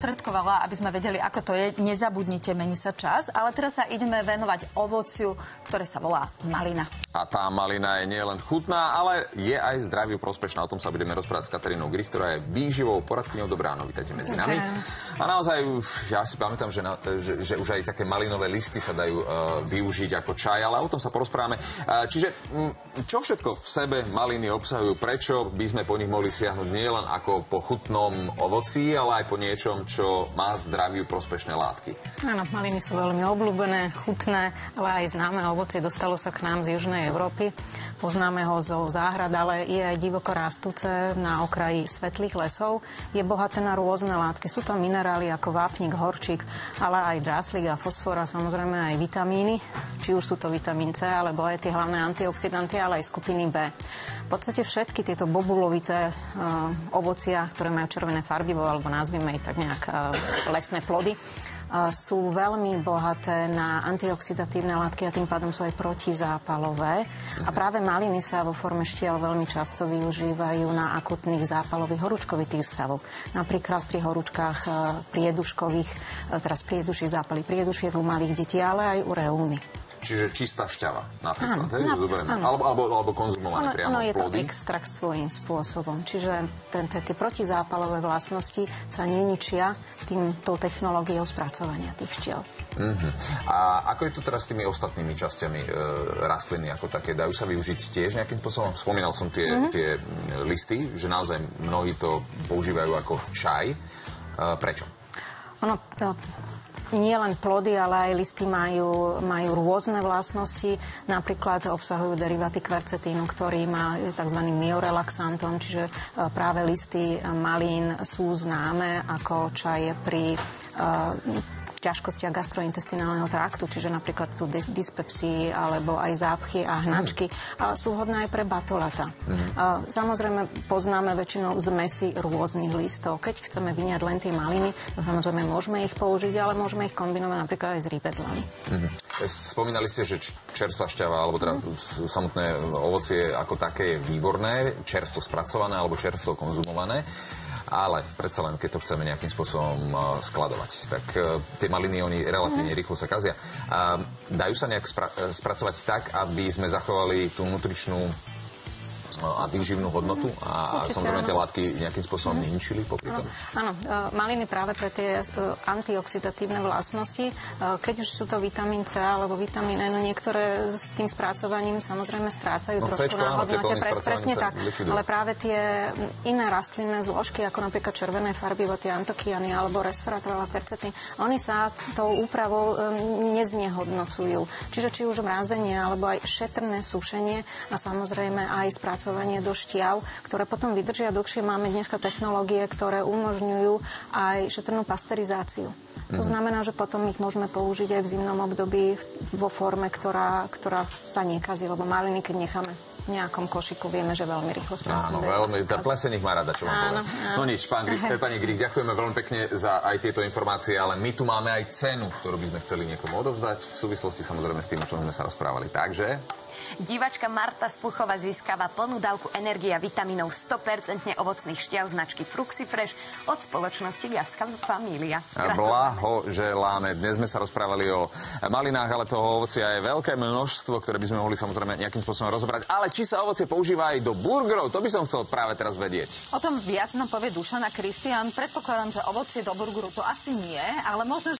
sprostredkovala, aby sme vedeli, ako to je. Nezabudnite, mení sa čas. Ale teraz sa ideme venovať ovociu, ktoré sa volá malina. A tá malina je nielen chutná, ale je aj zdraviu prospešná. O tom sa budeme rozprávať s Katarínou Grich, ktorá je výživou poradkyňou. Dobrá ráno, vítajte medzi nami. A naozaj, ja si pamätám, že už aj také malinové listy sa dajú využiť ako čaj, ale o tom sa porozprávame. Čiže čo všetko v sebe maliny obsahujú? Prečo by sme po nich mohli siahnuť nielen ako po chutnom ovoci, ale aj po niečom, čo má zdraviu prospešné látky? Áno, maliny sú veľmi obľúbené, chutné, ale aj známe ovocie. Dostalo sa k nám z južnej Európy. Poznáme ho zo záhrad, ale je aj divoko rastúce na okraji svetlých lesov. Je bohaté na rôzne látky. Sú to minerály ako vápnik, horčík, ale aj dráslík a fosfor a samozrejme aj vitamíny. Či už sú to vitamín C, alebo aj tie hlavné antioxidanty, ale aj skupiny B. V podstate všetky tieto bobulovité ovocia, ktoré majú červené farbivo, alebo nazvime ich tak nejak lesné plody, sú veľmi bohaté na antioxidatívne látky a tým pádom sú aj protizápalové. A práve maliny sa vo forme štiel veľmi často využívajú na akutných zápalových horúčkovitých stavov. Napríklad pri horúčkach prieduškových, teraz prieduších zápaly priedušiek u malých detí, ale aj u reúny. Čiže čistá šťava napríklad, alebo konzumované priamo plody? Áno, je to extrakt svojím spôsobom. Čiže tie protizápalové vlastnosti sa neničia tou technológiou spracovania tých včiel. A ako je to teraz s tými ostatnými časťami rastliny ako také? Dajú sa využiť tiež nejakým spôsobom? Spomínal som tie listy, že naozaj mnohí to používajú ako čaj. Prečo? Nie len plody, ale aj listy majú rôzne vlastnosti. Napríklad obsahujú deriváty kvercetínu, ktorý má tzv. Myorelaxantom, čiže práve listy malín sú známe ako čaje pri ťažkostiach gastrointestinálneho traktu, čiže napríklad tu dyspepsii alebo aj zápchy a hnačky, ale sú vhodné aj pre batolata. Samozrejme poznáme väčšinou zmesy rôznych listov. Keď chceme vyňať len tie maliny, to samozrejme môžeme ich použiť, ale môžeme ich kombinovať napríklad aj s rýbezlami. Spomínali ste, že čerstvá šťava, alebo teda samotné ovocie ako také je výborné, čerstvo spracované alebo čerstvo konzumované. Ale predsa len, keď to chceme nejakým spôsobom skladovať, tak tie maliny, oni relatívne rýchlo sa kazia. Dajú sa nejak spracovať tak, aby sme zachovali tú nutričnú a výživnú hodnotu a samozrejme tie látky nejakým spôsobom neničili popri tom? Áno, maliny práve pre tie antioxidatívne vlastnosti, keď už sú to vitamín C alebo vitamín E, niektoré s tým spracovaním samozrejme strácajú trošku na hodnote. Presne tak, ale práve tie iné rastlinné zložky, ako napríklad červené farbivo, tie antokiany alebo resveratrol a quercetín, oni sa tou úpravou neznehodnocujú. Čiže či už mrázenie alebo aj šetrné sušenie a samozrejme aj spracovanie do šťav, ktoré potom vydržia dlhšie. Máme dneska technológie, ktoré umožňujú aj šetrnú pasterizáciu. To znamená, že potom ich môžeme použiť aj v zimnom období vo forme, ktorá sa nekazí, lebo maliny, keď necháme v nejakom košiku, vieme, že veľmi rýchlo spracujeme. Áno, veľmi. Tá pleseň ich má rada, čo vám poviem. No nič, pani Grich, ďakujeme veľmi pekne za aj tieto informácie, ale my tu máme aj cenu, ktorú by sme chceli niekomu odovzdať v súvislosti samozrejme s tým, o čom sme sa rozprávali. Takže diváčka Marta Spuchová získava plnú dávku energie a vitamínov 100% ovocných šťav značky Fruxifresh od spoločnosti Viazka Família. Blahoželáme. Dnes sme sa rozprávali o malinách, ale toho ovocia je veľké množstvo, ktoré by sme mohli samozrejme nejakým spôsobom rozobrať. Ale či sa ovocie používa aj do burgerov, to by som chcel práve teraz vedieť. O tom viac nám povie Dušan a Kristián. Predpokladám, že ovocie do burgeru to asi nie, ale možno